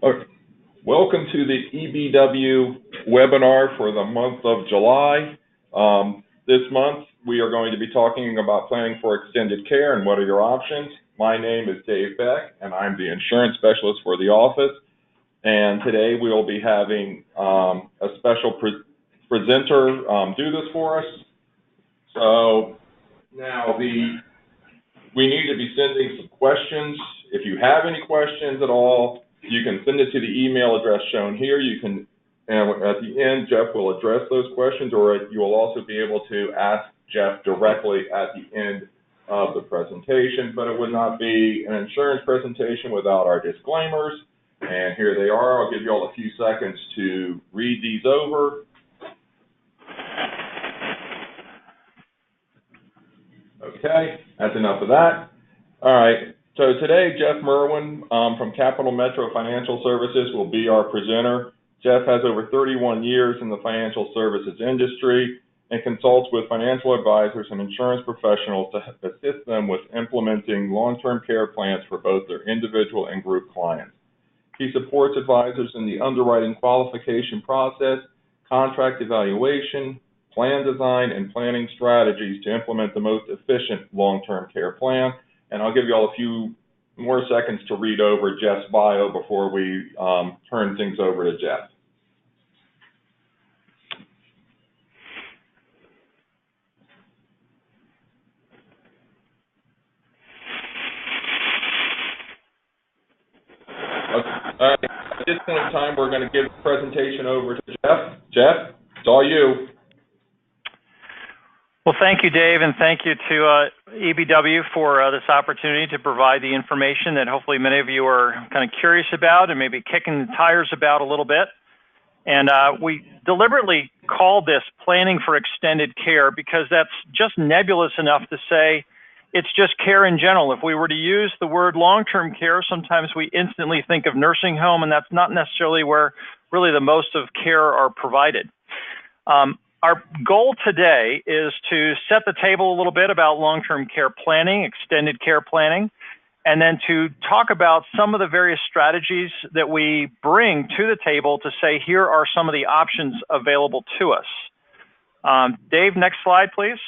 Okay. Welcome to the EBW webinar for the month of July. This month, we are going to be talking about planning for extended care and what are your options. My name is Dave Beck, and I'm the insurance specialist for the office. And today, we will be having a special presenter do this for us. So now we need to be sending some questions. If you have any questions at all, you can send it to the email address shown here. You can, and at the end, Jeff will address those questions, or you will also be able to ask Jeff directly at the end of the presentation, but it would not be an insurance presentation without our disclaimers. And here they are. I'll give you all a few seconds to read these over. Okay, that's enough of that. All right. So today, Jeff Merwin from Capital Metro Financial Services will be our presenter. Jeff has over 31 years in the financial services industry and consults with financial advisors and insurance professionals to assist them with implementing long-term care plans for both their individual and group clients. He supports advisors in the underwriting qualification process, contract evaluation, plan design, and planning strategies to implement the most efficient long-term care plan. And I'll give you all a few more seconds to read over Jeff's bio before we turn things over to Jeff. Okay. At this point in time, we're going to give the presentation over to Jeff. Jeff, it's all you. Well, thank you, Dave, and thank you to EBW for this opportunity to provide the information that hopefully many of you are kind of curious about and maybe kicking the tires about a little bit. And we deliberately called this planning for extended care because that's just nebulous enough to say it's just care in general. If we were to use the word long-term care, sometimes we instantly think of nursing home, and that's not necessarily where really the most of care are provided. Our goal today is to set the table a little bit about long-term care planning, extended care planning, and then to talk about some of the various strategies that we bring to the table to say, here are some of the options available to us. Dave, next slide, please.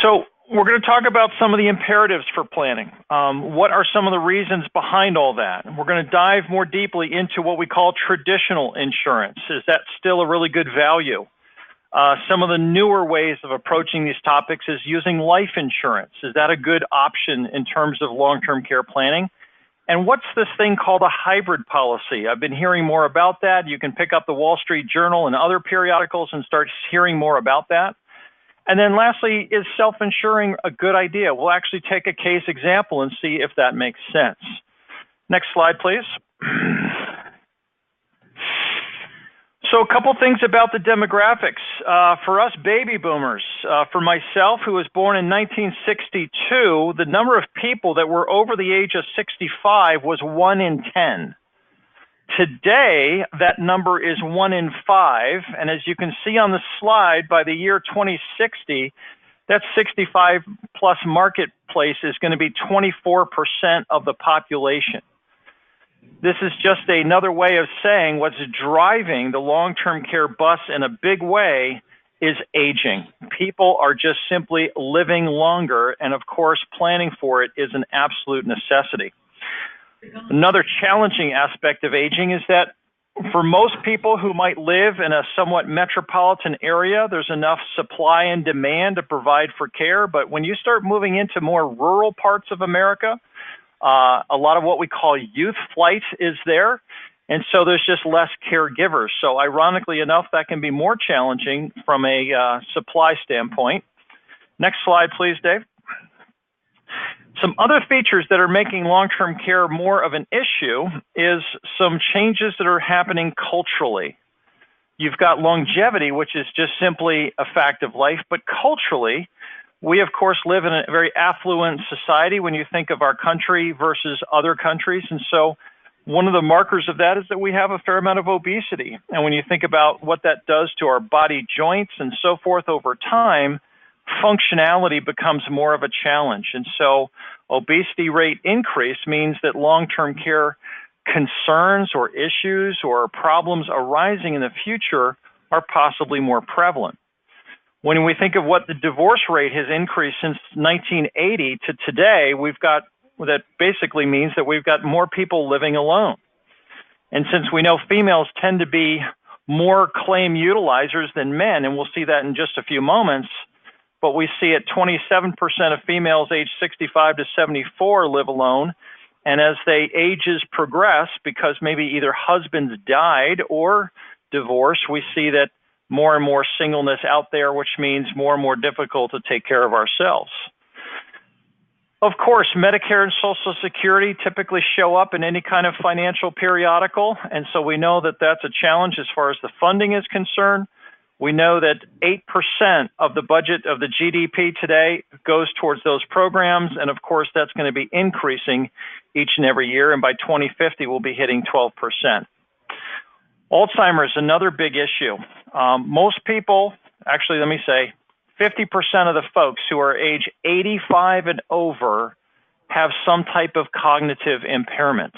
So we're going to talk about some of the imperatives for planning. What are some of the reasons behind all that? We're going to dive more deeply into what we call traditional insurance. Is that still a really good value? Some of the newer ways of approaching these topics is using life insurance. Is that a good option in terms of long-term care planning? And what's this thing called a hybrid policy? I've been hearing more about that. You can pick up the Wall Street Journal and other periodicals and start hearing more about that. And then lastly, is self-insuring a good idea? We'll actually take a case example and see if that makes sense. Next slide, please. So a couple things about the demographics. For us baby boomers, for myself, who was born in 1962, the number of people that were over the age of 65 was 1 in 10. Today, that number is 1 in 5, and as you can see on the slide, by the year 2060, that 65 plus marketplace is going to be 24% of the population. This is just another way of saying what's driving the long-term care bus in a big way is aging. People are just simply living longer, and of course, planning for it is an absolute necessity. Another challenging aspect of aging is that for most people who might live in a somewhat metropolitan area, there's enough supply and demand to provide for care. But when you start moving into more rural parts of America, a lot of what we call youth flight is there. And so there's just less caregivers. So ironically enough, that can be more challenging from a supply standpoint. Next slide, please, Dave. Some other features that are making long-term care more of an issue is some changes that are happening culturally. You've got longevity, which is just simply a fact of life, but culturally, we of course live in a very affluent society when you think of our country versus other countries. And so one of the markers of that is that we have a fair amount of obesity. And when you think about what that does to our body joints and so forth over time, functionality becomes more of a challenge. And so obesity rate increase means that long-term care concerns or issues or problems arising in the future are possibly more prevalent. When we think of what the divorce rate has increased since 1980 to today, that basically means that we've got more people living alone. And since we know females tend to be more claim utilizers than men, and we'll see that in just a few moments, but we see at 27% of females aged 65 to 74 live alone. And as they ages progress, because maybe either husbands died or divorced, we see that more and more singleness out there, which means more and more difficult to take care of ourselves. Of course, Medicare and Social Security typically show up in any kind of financial periodical, and so we know that that's a challenge as far as the funding is concerned. We know that 8% of the budget of the GDP today goes towards those programs, and of course that's going to be increasing each and every year, and by 2050 we'll be hitting 12%. Alzheimer's, another big issue. Most people, actually let me say, 50% of the folks who are age 85 and over have some type of cognitive impairment.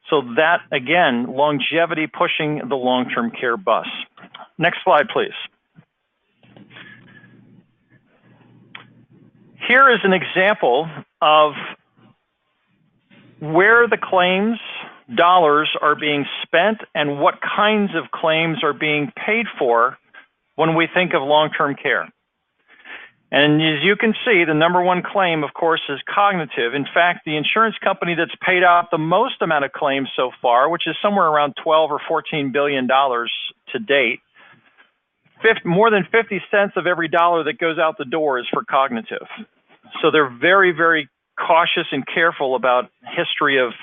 So that, again, longevity pushing the long-term care bus. Next slide, please. Here is an example of where the claims dollars are being spent and what kinds of claims are being paid for when we think of long-term care. And as you can see, the number one claim, of course, is cognitive. In fact, the insurance company that's paid out the most amount of claims so far, which is somewhere around $12 or $14 billion to date, more than 50 cents of every dollar that goes out the door is for cognitive. So they're very, very cautious and careful about history of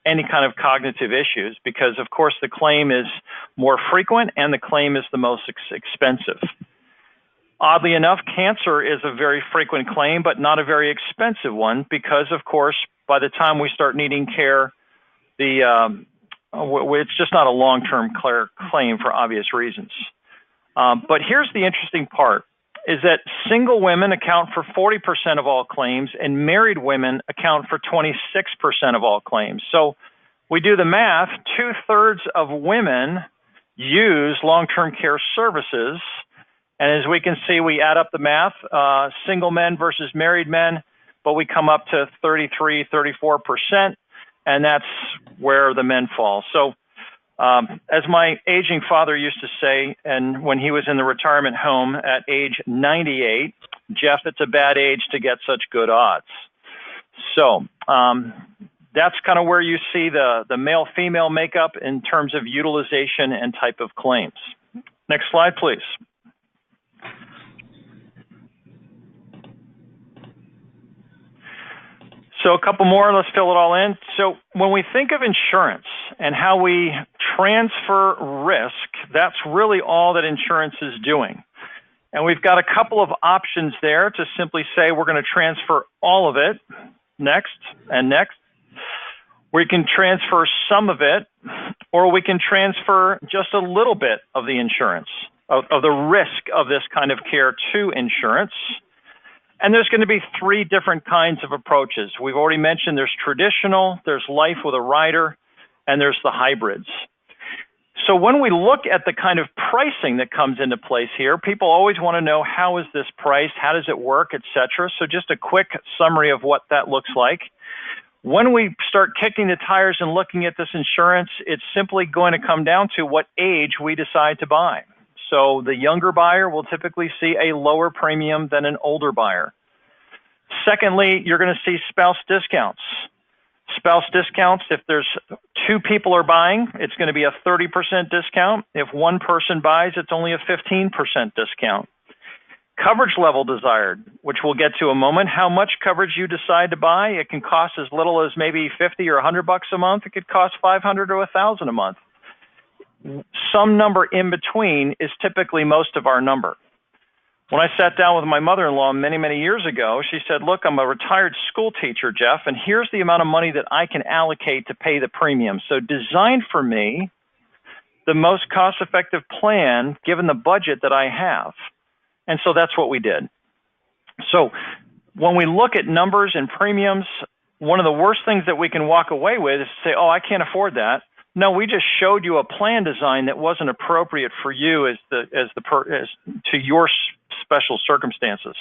any kind of cognitive issues because, of course, the claim is more frequent and the claim is the most expensive. Oddly enough, cancer is a very frequent claim, but not a very expensive one because, of course, by the time we start needing care, it's just not a long-term claim for obvious reasons. But here's the interesting part, is that single women account for 40% of all claims and married women account for 26% of all claims. So we do the math, 2/3 of women use long-term care services. And as we can see, we add up the math, single men versus married men, but we come up to 33, 34%, and that's where the men fall. So as my aging father used to say, and when he was in the retirement home at age 98, Jeff, it's a bad age to get such good odds. So that's kind of where you see the male-female makeup in terms of utilization and type of claims. Next slide, please. So a couple more, let's fill it all in. So when we think of insurance and how we transfer risk, that's really all that insurance is doing. And we've got a couple of options there to simply say we're going to transfer all of it, next and next. We can transfer some of it, or we can transfer just a little bit of the insurance, of the risk of this kind of care to insurance. And there's going to be three different kinds of approaches. We've already mentioned there's traditional, there's life with a rider, and there's the hybrids. So when we look at the kind of pricing that comes into place here, people always want to know how is this priced, how does it work, etc. So just a quick summary of what that looks like. When we start kicking the tires and looking at this insurance, it's simply going to come down to what age we decide to buy. So the younger buyer will typically see a lower premium than an older buyer. Secondly, you're going to see spouse discounts. Spouse discounts, if there's two people are buying, it's going to be a 30% discount. If one person buys, it's only a 15% discount. Coverage level desired, which we'll get to in a moment. How much coverage you decide to buy, it can cost as little as maybe $50 or $100 a month. It could cost $500 or $1,000 a month. Some number in between is typically most of our number. When I sat down with my mother-in-law many, many years ago, she said, look, I'm a retired school teacher, Jeff, and here's the amount of money that I can allocate to pay the premium. So design for me the most cost-effective plan given the budget that I have. And so that's what we did. So when we look at numbers and premiums, one of the worst things that we can walk away with is to say, oh, I can't afford that. No, we just showed you a plan design that wasn't appropriate for you as to your special circumstances.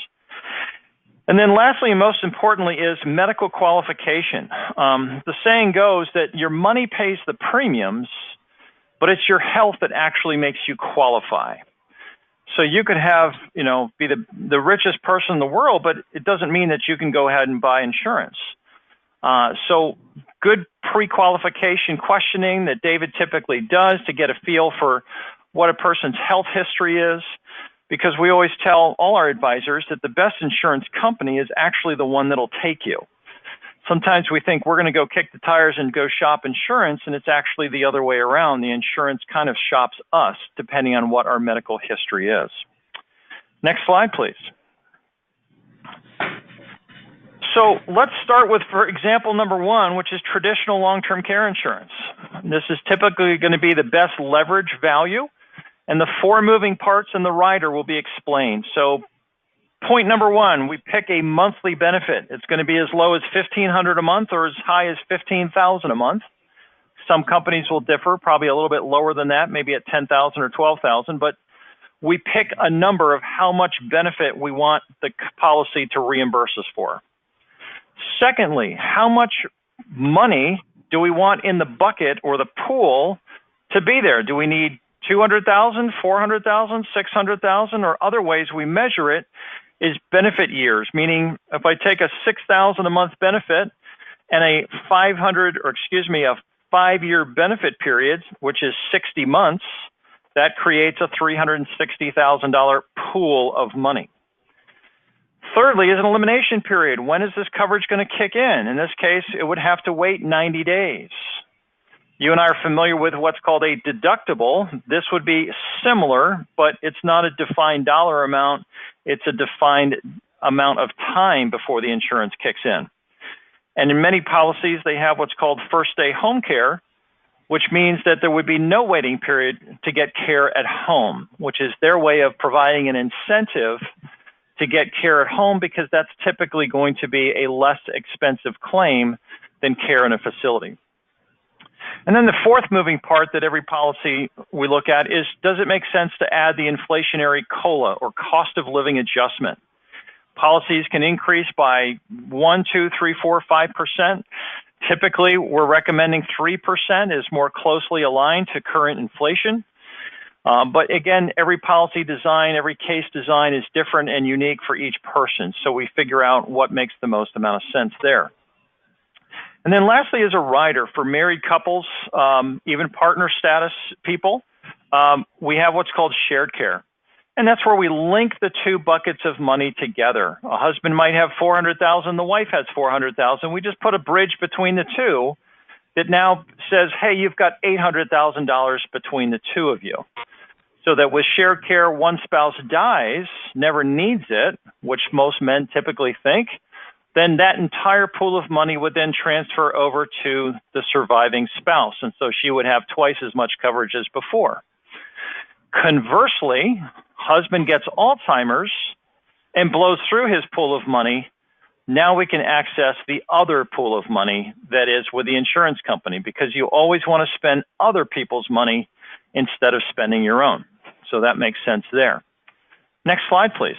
And then lastly, and most importantly, is medical qualification. The saying goes that your money pays the premiums, but it's your health that actually makes you qualify. So you could have, be the richest person in the world, but it doesn't mean that you can go ahead and buy insurance. So good pre-qualification questioning that David typically does to get a feel for what a person's health history is, because we always tell all our advisors that the best insurance company is actually the one that'll take you. Sometimes we think we're going to go kick the tires and go shop insurance, and it's actually the other way around. The insurance kind of shops us depending on what our medical history is. Next slide, please. So let's start with, for example, number one, which is traditional long-term care insurance. This is typically going to be the best leverage value, and the four moving parts in the rider will be explained. So point number one, we pick a monthly benefit. It's going to be as low as $1,500 a month or as high as $15,000 a month. Some companies will differ, probably a little bit lower than that, maybe at $10,000 or $12,000, but we pick a number of how much benefit we want the policy to reimburse us for. Secondly, how much money do we want in the bucket or the pool to be there? Do we need $200,000, $400,000, $600,000, or other ways we measure it is benefit years, meaning if I take a $6,000 a month benefit and a 5-year benefit period, which is 60 months, that creates a $360,000 pool of money. Thirdly is an elimination period. When is this coverage going to kick in? In this case, it would have to wait 90 days. You and I are familiar with what's called a deductible. This would be similar, but it's not a defined dollar amount. It's a defined amount of time before the insurance kicks in. And in many policies, they have what's called first day home care, which means that there would be no waiting period to get care at home, which is their way of providing an incentive to get care at home, because that's typically going to be a less expensive claim than care in a facility. And then the fourth moving part that every policy we look at is, does it make sense to add the inflationary COLA or cost of living adjustment? Policies can increase by 1, 2, 3, 4, 5%. Typically, we're recommending 3% is more closely aligned to current inflation. But again, every policy design, every case design is different and unique for each person. So we figure out what makes the most amount of sense there. And then lastly is a rider for married couples, even partner status people. We have what's called shared care. And that's where we link the two buckets of money together. A husband might have $400,000, the wife has $400,000. We just put a bridge between the two that now says, hey, you've got $800,000 between the two of you. So that with shared care, one spouse dies, never needs it, which most men typically think, then that entire pool of money would then transfer over to the surviving spouse. And so she would have twice as much coverage as before. Conversely, husband gets Alzheimer's and blows through his pool of money. Now we can access the other pool of money that is with the insurance company, because you always want to spend other people's money instead of spending your own. So that makes sense there. Next slide, please.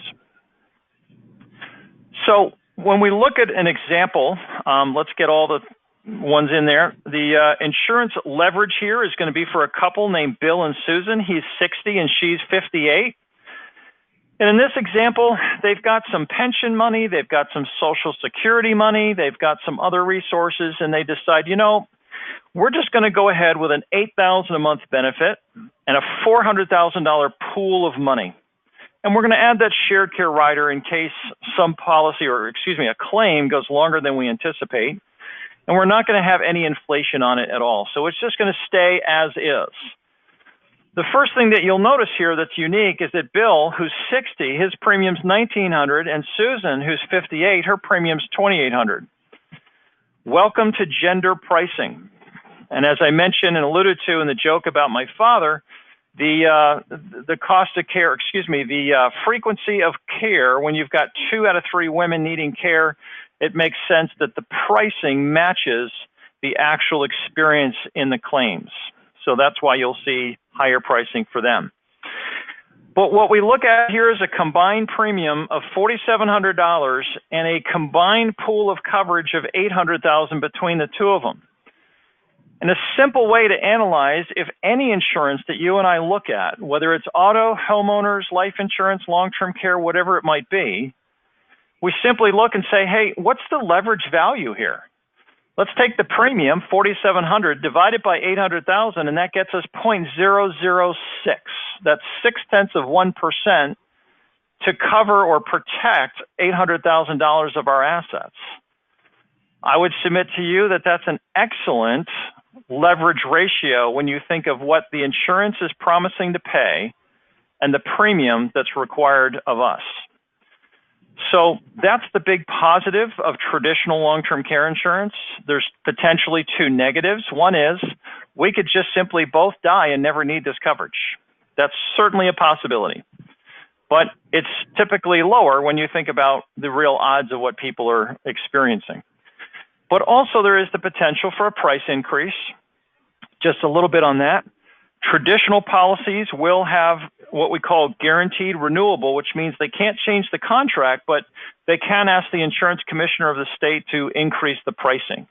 So when we look at an example, let's get all the ones in there. The insurance leverage here is going to be for a couple named Bill and Susan. He's 60 and she's 58. And in this example, they've got some pension money, they've got some Social Security money, they've got some other resources, and they decide, we're just going to go ahead with an $8,000 a month benefit and a $400,000 pool of money. And we're going to add that shared care rider in case some policy a claim goes longer than we anticipate. And we're not going to have any inflation on it at all. So it's just going to stay as is. The first thing that you'll notice here that's unique is that Bill, who's 60, his premium's $1,900, and Susan, who's 58, her premium's $2,800. Welcome to gender pricing. And as I mentioned and alluded to in the joke about my father, The cost of care, the frequency of care, when you've got 2 out of 3 women needing care, it makes sense that the pricing matches the actual experience in the claims. So that's why you'll see higher pricing for them. But what we look at here is a combined premium of $4,700 and a combined pool of coverage of $800,000 between the two of them. And a simple way to analyze if any insurance that you and I look at, whether it's auto, homeowners, life insurance, long-term care, whatever it might be, we simply look and say, hey, what's the leverage value here? Let's take the premium, $4,700, divide it by $800,000, and that gets us 0.006. That's 0.6% to cover or protect $800,000 of our assets. I would submit to you that that's an excellent leverage ratio when you think of what the insurance is promising to pay and the premium that's required of us. So that's the big positive of traditional long-term care insurance. There's potentially 2 negatives. One is we could just simply both die and never need this coverage. That's certainly a possibility. But it's typically lower when you think about the real odds of what people are experiencing. But also there is the potential for a price increase. Just a little bit on that. Traditional policies will have what we call guaranteed renewable, which means they can't change the contract, but they can ask the insurance commissioner of the state to increase the pricing.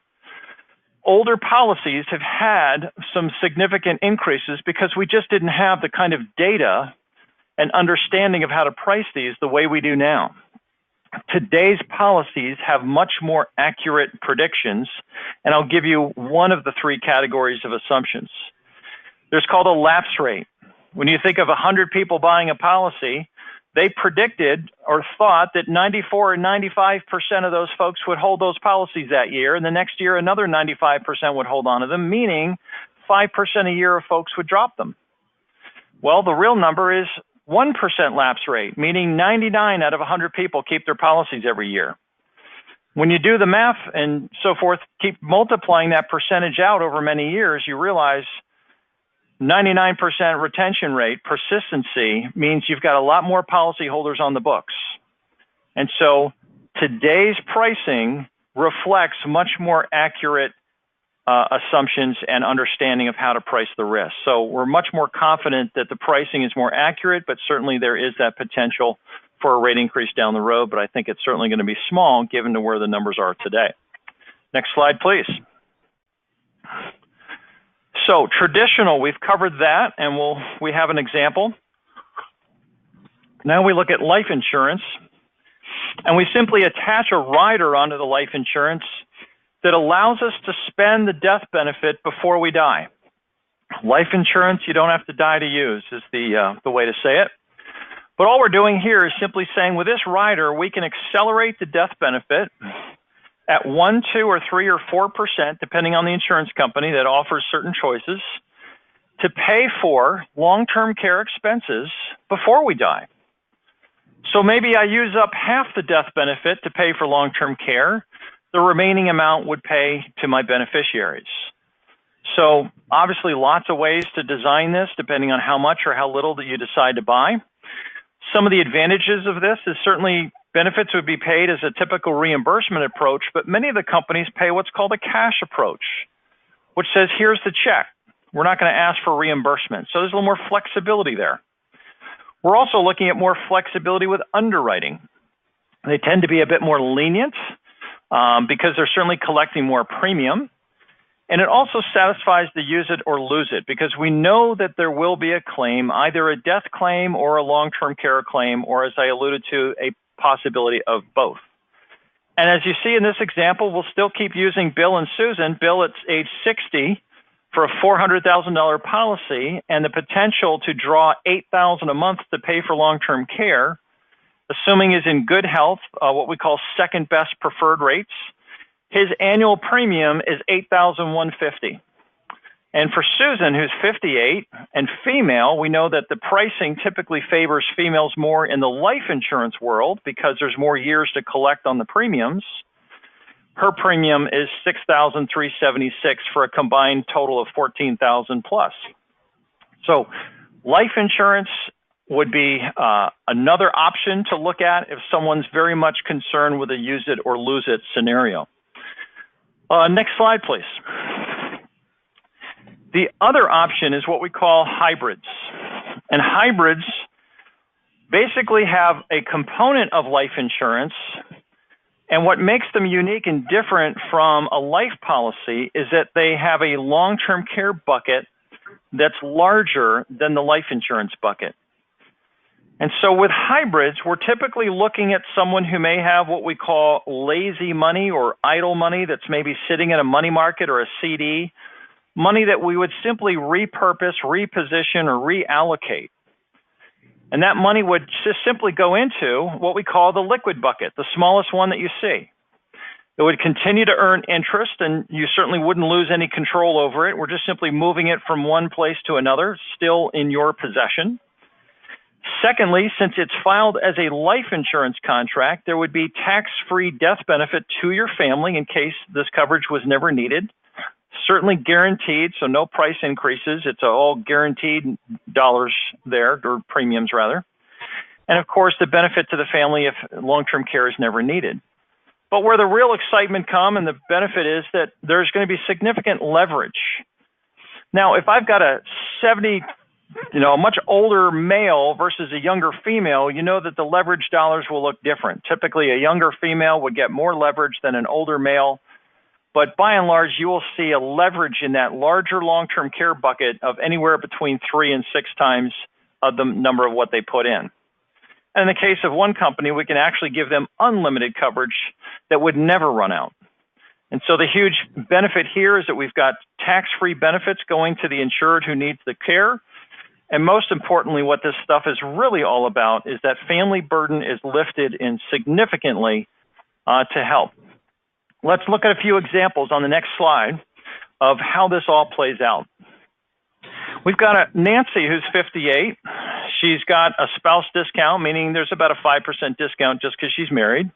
Older policies have had some significant increases because we just didn't have the kind of data and understanding of how to price these the way we do now. Today's policies have much more accurate predictions, and I'll give you one of the 3 categories of assumptions. There's called a lapse rate. When you think of 100 people buying a policy, they predicted or thought that 94 or 95% of those folks would hold those policies that year, and the next year another 95% would hold on to them, meaning 5% a year of folks would drop them. Well, the real number is 1% lapse rate, meaning 99 out of 100 people keep their policies every year. When you do the math and so forth, keep multiplying that percentage out over many years, you realize 99% retention rate, persistency, means you've got a lot more policyholders on the books. And so today's pricing reflects much more accurate assumptions and understanding of how to price the risk. So we're much more confident that the pricing is more accurate, but certainly there is that potential for a rate increase down the road, but I think it's certainly going to be small given to where the numbers are today. Next slide, please. So traditional, we've covered that, and we have an example. Now we look at life insurance, and we simply attach a rider onto the life insurance that allows us to spend the death benefit before we die. Life insurance, you don't have to die to use, is the way to say it. But all we're doing here is simply saying with this rider, we can accelerate the death benefit at 1%, 2%, or 3%, or 4%, depending on the insurance company that offers certain choices, to pay for long-term care expenses before we die. So maybe I use up half the death benefit to pay for long-term care. The remaining amount would pay to my beneficiaries. So obviously lots of ways to design this depending on how much or how little that you decide to buy. Some of the advantages of this is certainly benefits would be paid as a typical reimbursement approach, but many of the companies pay what's called a cash approach, which says, here's the check. We're not going to ask for reimbursement. So there's a little more flexibility there. We're also looking at more flexibility with underwriting. They tend to be a bit more lenient because they're certainly collecting more premium. And it also satisfies the use it or lose it because we know that there will be a claim, either a death claim or a long-term care claim, or as I alluded to, a possibility of both. And as you see in this example, we'll still keep using Bill and Susan. Bill at age 60 for a $400,000 policy and the potential to draw $8,000 a month to pay for long-term care, assuming he's in good health, what we call second best preferred rates. His annual premium is $8,150. And for Susan, who's 58 and female, we know that the pricing typically favors females more in the life insurance world because there's more years to collect on the premiums. Her premium is $6,376 for a combined total of $14,000 plus. So Life insurance would be another option to look at if someone's very much concerned with a use it or lose it scenario. Next slide, please. The other option is what we call hybrids. And hybrids basically have a component of life insurance, and what makes them unique and different from a life policy is that they have a long-term care bucket that's larger than the life insurance bucket. And so with hybrids, we're typically looking at someone who may have what we call lazy money or idle money that's maybe sitting in a money market or a CD, money that we would simply repurpose, reposition, or reallocate. And that money would just simply go into what we call the liquid bucket, the smallest one that you see. It would continue to earn interest, and you certainly wouldn't lose any control over it. We're just simply moving it from one place to another, still in your possession. Secondly, since it's filed as a life insurance contract, there would be tax-free death benefit to your family in case this coverage was never needed. Certainly guaranteed, so no price increases. It's all guaranteed dollars there, or premiums rather. And of course, the benefit to the family if long-term care is never needed. But where the real excitement comes and the benefit is that there's going to be significant leverage. Now, if I've got a much older male versus a younger female, you know that the leverage dollars will look different. Typically, a younger female would get more leverage than an older male. But by and large, you will see a leverage in that larger long-term care bucket of anywhere between 3 and 6 times the number of what they put in. And in the case of one company, we can actually give them unlimited coverage that would never run out. And so the huge benefit here is that we've got tax-free benefits going to the insured who needs the care. And most importantly, what this stuff is really all about is that family burden is lifted in significantly to help. Let's look at a few examples on the next slide of how this all plays out. We've got Nancy, who's 58. She's got a spouse discount, meaning there's about a 5% discount just because she's married.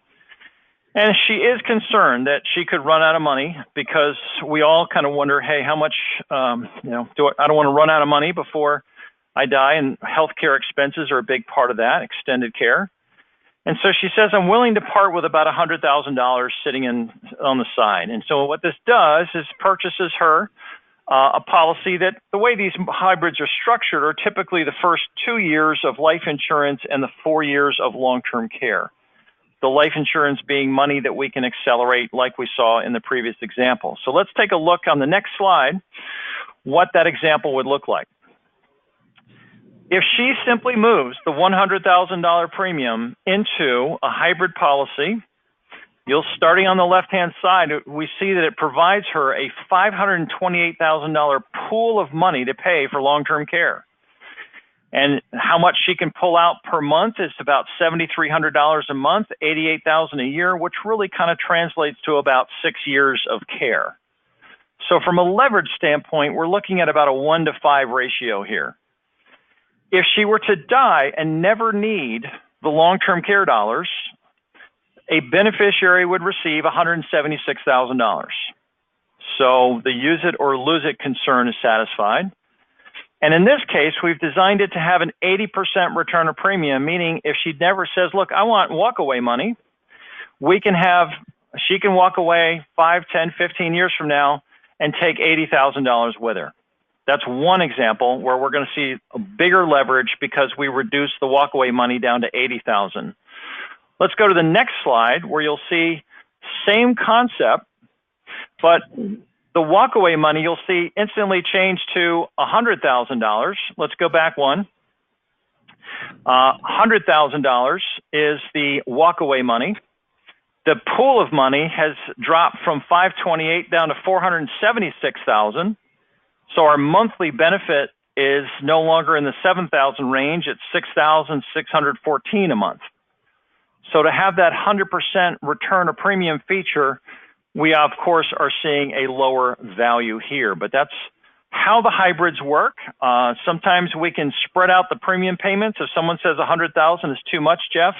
And she is concerned that she could run out of money because we all kind of wonder, hey, how much, I don't want to run out of money before I die, and healthcare expenses are a big part of that, extended care. And so she says, I'm willing to part with about $100,000 sitting on the side. And so what this does is purchases her a policy that the way these hybrids are structured are typically the first 2 years of life insurance and the 4 years of long-term care. The life insurance being money that we can accelerate like we saw in the previous example. So let's take a look on the next slide what that example would look like. If she simply moves the $100,000 premium into a hybrid policy, starting on the left-hand side, we see that it provides her a $528,000 pool of money to pay for long-term care. And how much she can pull out per month is about $7,300 a month, $88,000 a year, which really kind of translates to about 6 years of care. So from a leverage standpoint, we're looking at about a 1-to-5 ratio here. If she were to die and never need the long-term care dollars, a beneficiary would receive $176,000. So the use it or lose it concern is satisfied. And in this case, we've designed it to have an 80% return of premium, meaning if she never says, look, I want walkaway money, she can walk away 5, 10, 15 years from now and take $80,000 with her. That's one example where we're going to see a bigger leverage because we reduce the walkaway money down to $80,000. Let's go to the next slide where you'll see same concept, but the walkaway money you'll see instantly change to $100,000. Let's go back one. $100,000 is the walkaway money. The pool of money has dropped from $528,000 down to $476,000. So our monthly benefit is no longer in the $7,000 range. It's $6,614 a month. So to have that 100% return of premium feature, we of course are seeing a lower value here. But that's how the hybrids work. Sometimes we can spread out the premium payments. If someone says $100,000 is too much, Jeff,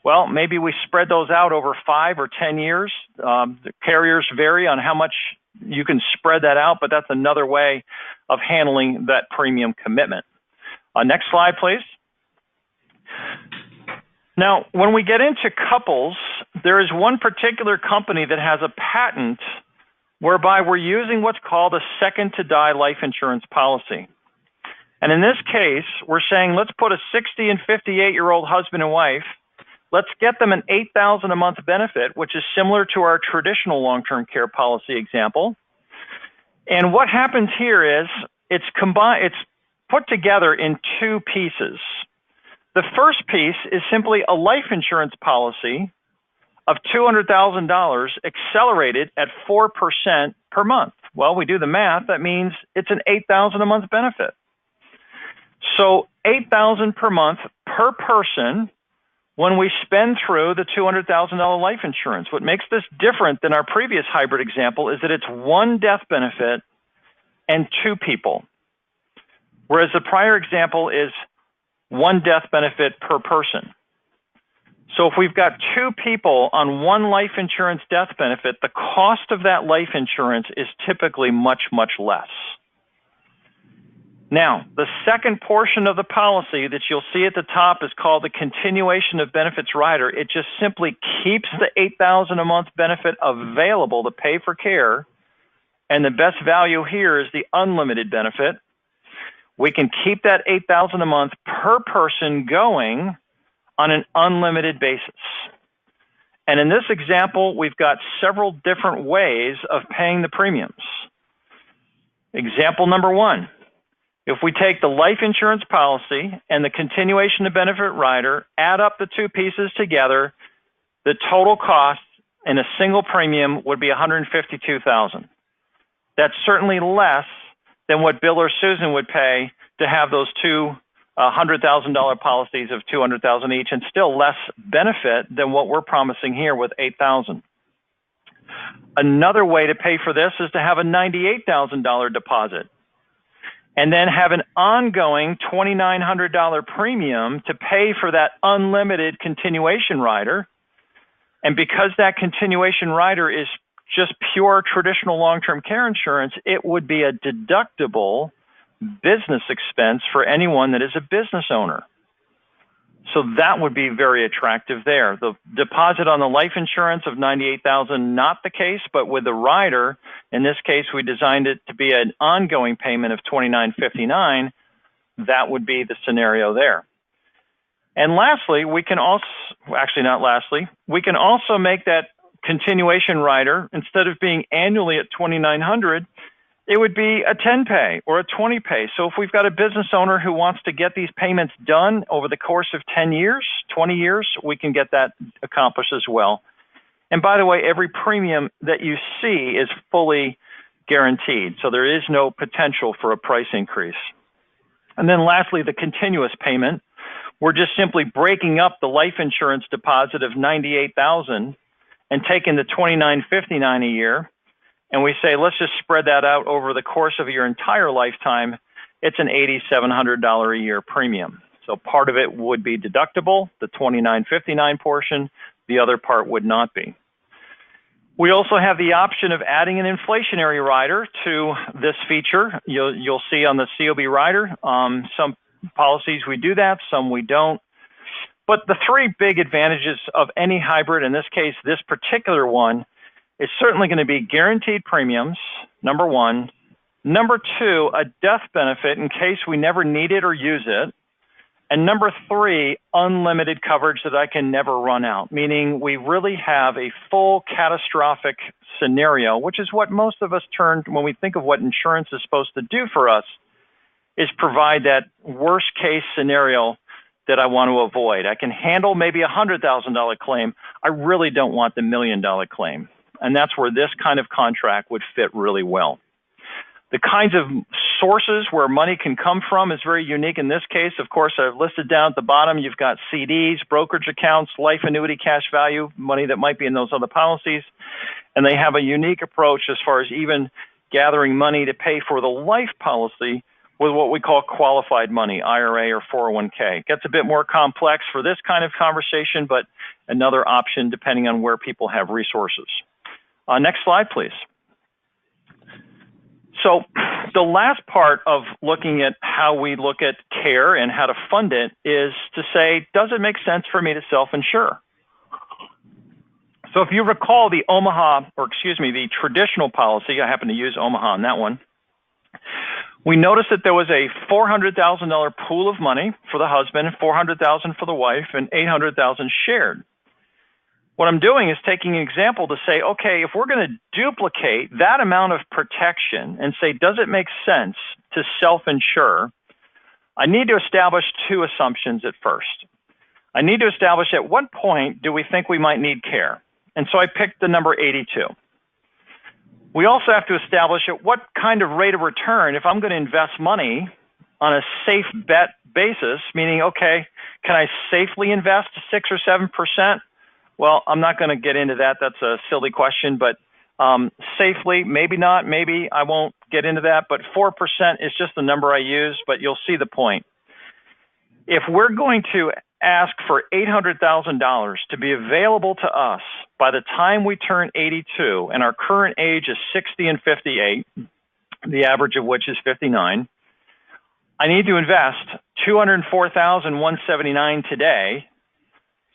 well, maybe we spread those out over 5 or 10 years. The carriers vary on how much you can spread that out, but that's another way of handling that premium commitment. Next slide, please. Now, when we get into couples, there is one particular company that has a patent whereby we're using what's called a second-to-die life insurance policy. And in this case, we're saying let's put a 60 and 58-year-old husband and wife, let's get them an $8,000 a month benefit, which is similar to our traditional long-term care policy example. And what happens here is it's put together in two pieces. The first piece is simply a life insurance policy of $200,000 accelerated at 4% per month. Well, we do the math, that means it's an $8,000 a month benefit. So $8,000 per month per person when we spend through the $200,000 life insurance. What makes this different than our previous hybrid example is that it's one death benefit and two people, whereas the prior example is one death benefit per person. So if we've got two people on one life insurance death benefit, the cost of that life insurance is typically much, much less. Now, the second portion of the policy that you'll see at the top is called the continuation of benefits rider. It just simply keeps the $8,000 a month benefit available to pay for care. And the best value here is the unlimited benefit. We can keep that $8,000 a month per person going on an unlimited basis. And in this example, we've got several different ways of paying the premiums. Example number one, if we take the life insurance policy and the continuation of benefit rider, add up the two pieces together, the total cost in a single premium would be $152,000. That's certainly less than what Bill or Susan would pay to have those two $100,000 policies of $200,000 each, and still less benefit than what we're promising here with $8,000. Another way to pay for this is to have a $98,000 deposit and then have an ongoing $2,900 premium to pay for that unlimited continuation rider. And because that continuation rider is just pure traditional long-term care insurance, it would be a deductible business expense for anyone that is a business owner. So that would be very attractive there. The deposit on the life insurance of $98,000, not the case, but with the rider, in this case, we designed it to be an ongoing payment of $2,959. That would be the scenario there. And lastly, we can also, actually not lastly, we can also make that continuation rider, instead of being annually at $2,900, it would be a 10-pay or a 20-pay. So if we've got a business owner who wants to get these payments done over the course of 10 years, 20 years, we can get that accomplished as well. And by the way, every premium that you see is fully guaranteed, so there is no potential for a price increase. And then lastly, the continuous payment. We're just simply breaking up the life insurance deposit of $98,000 and taking the $2,959 a year, and we say, let's just spread that out over the course of your entire lifetime. It's an $8,700 a year premium. So part of it would be deductible, the $2,959 portion, the other part would not be. We also have the option of adding an inflationary rider to this feature. You'll see on the COB rider, some policies we do that, some we don't. But the three big advantages of any hybrid, in this case, this particular one, is certainly going to be guaranteed premiums, number one. Number two, a death benefit in case we never need it or use it. And number three, unlimited coverage that I can never run out, meaning we really have a full catastrophic scenario, which is what most of us turn when we think of what insurance is supposed to do for us, is provide that worst case scenario that I want to avoid. I can handle maybe a $100,000 claim. I really don't want the $1 million claim. And that's where this kind of contract would fit really well. The kinds of sources where money can come from is very unique in this case. Of course, I've listed down at the bottom, you've got CDs, brokerage accounts, life annuity cash value, money that might be in those other policies. And they have a unique approach as far as even gathering money to pay for the life policy with what we call qualified money, IRA or 401k. It gets a bit more complex for this kind of conversation, but another option depending on where people have resources. Next slide, please. So the last part of looking at how we look at care and how to fund it is to say, does it make sense for me to self-insure? So if you recall the the traditional policy, I happen to use Omaha on that one, we noticed that there was a $400,000 pool of money for the husband, $400,000 for the wife, and $800,000 shared. What I'm doing is taking an example to say, okay, if we're going to duplicate that amount of protection and say, does it make sense to self-insure? I need to establish two assumptions at first. I need to establish at what point do we think we might need care? And so I picked the number 82. We also have to establish at what kind of rate of return, if I'm going to invest money on a safe bet basis, meaning, okay, can I safely invest 6 or 7%? Well, I'm not going to get into that. That's a silly question, but safely, maybe not, maybe I won't get into that, but 4% is just the number I use, but you'll see the point. If we're going to ask for $800,000 to be available to us by the time we turn 82, and our current age is 60 and 58, the average of which is 59, I need to invest $204,179 today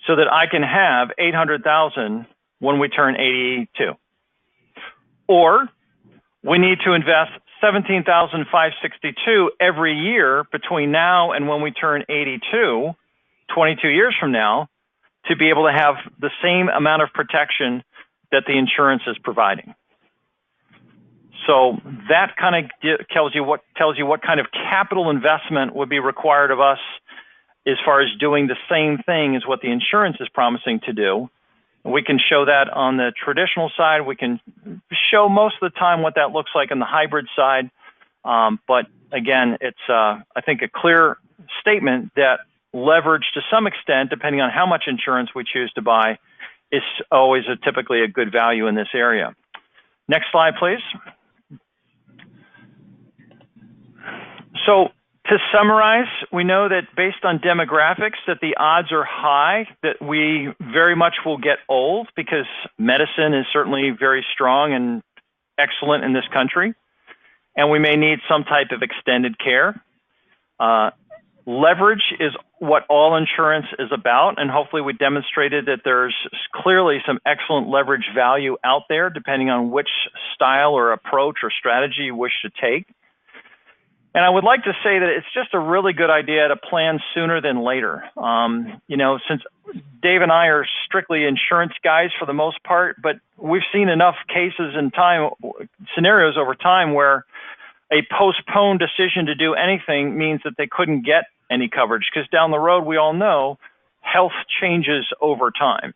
so that I can have $800,000 when we turn 82. Or we need to invest $17,562 every year between now and when we turn 82, 22 years from now, to be able to have the same amount of protection that the insurance is providing. So that kind of tells you what kind of capital investment would be required of us as far as doing the same thing as what the insurance is promising to do. We can show that on the traditional side. We can show most of the time what that looks like on the hybrid side. But again, it's, I think, a clear statement that leverage to some extent, depending on how much insurance we choose to buy, is always typically a good value in this area. Next slide, please. So to summarize, we know that based on demographics that the odds are high that we very much will get old, because medicine is certainly very strong and excellent in this country, and we may need some type of extended care. Leverage is what all insurance is about, and hopefully we demonstrated that there's clearly some excellent leverage value out there depending on which style or approach or strategy you wish to take. And I would like to say that it's just a really good idea to plan sooner than later. You know, since Dave and I are strictly insurance guys for the most part, but we've seen enough cases and scenarios over time where a postponed decision to do anything means that they couldn't get any coverage, because down the road, we all know health changes over time.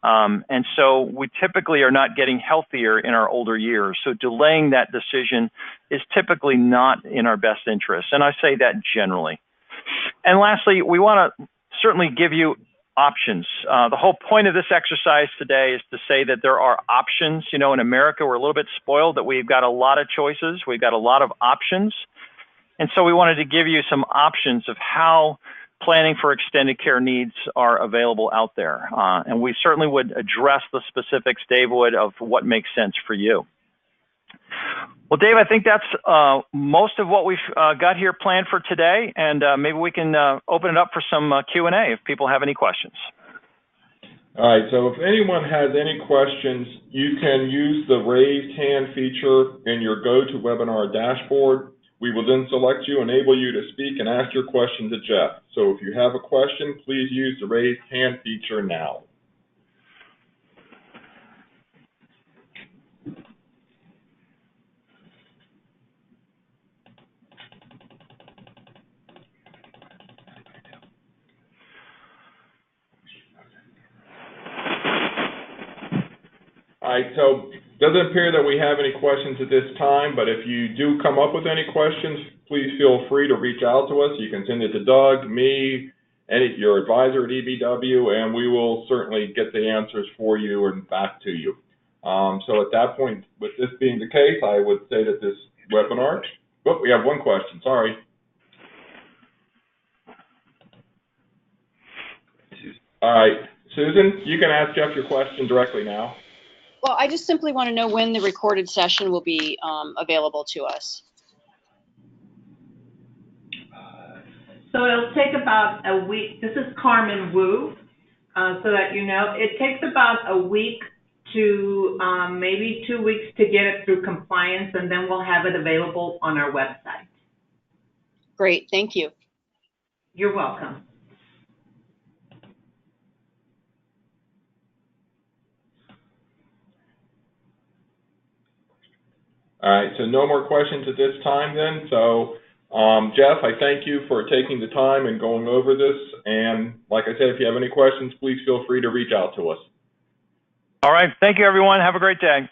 And so we typically are not getting healthier in our older years. So delaying that decision is typically not in our best interest. And I say that generally. And lastly, we want to certainly give you options. The whole point of this exercise today is to say that there are options. You know, in America, we're a little bit spoiled that we've got a lot of choices. We've got a lot of options. And so we wanted to give you some options of how planning for extended care needs are available out there. And we certainly would address the specifics, Dave would, of what makes sense for you. Well, Dave, I think that's most of what we've got here planned for today. And maybe we can open it up for some Q&A if people have any questions. All right, so if anyone has any questions, you can use the raised hand feature in your GoToWebinar dashboard. We will then select you, enable you to speak, and ask your question to Jeff. So if you have a question, please use the raised hand feature now. All right, so it doesn't appear that we have any questions at this time, but if you do come up with any questions, please feel free to reach out to us. You can send it to Doug, me, your advisor at EBW, and we will certainly get the answers for you and back to you. So at that point, with this being the case, I would say that this webinar, oh, we have one question, sorry. All right, Susan, you can ask Jeff your question directly now. Well, I just simply want to know when the recorded session will be available to us. So it'll take about a week. This is Carmen Wu, so that you know. It takes about a week to maybe 2 weeks to get it through compliance, and then we'll have it available on our website. Great, thank you. You're welcome. All right, so no more questions at this time then. So, Jeff, I thank you for taking the time and going over this. And like I said, if you have any questions, please feel free to reach out to us. All right. Thank you, everyone. Have a great day.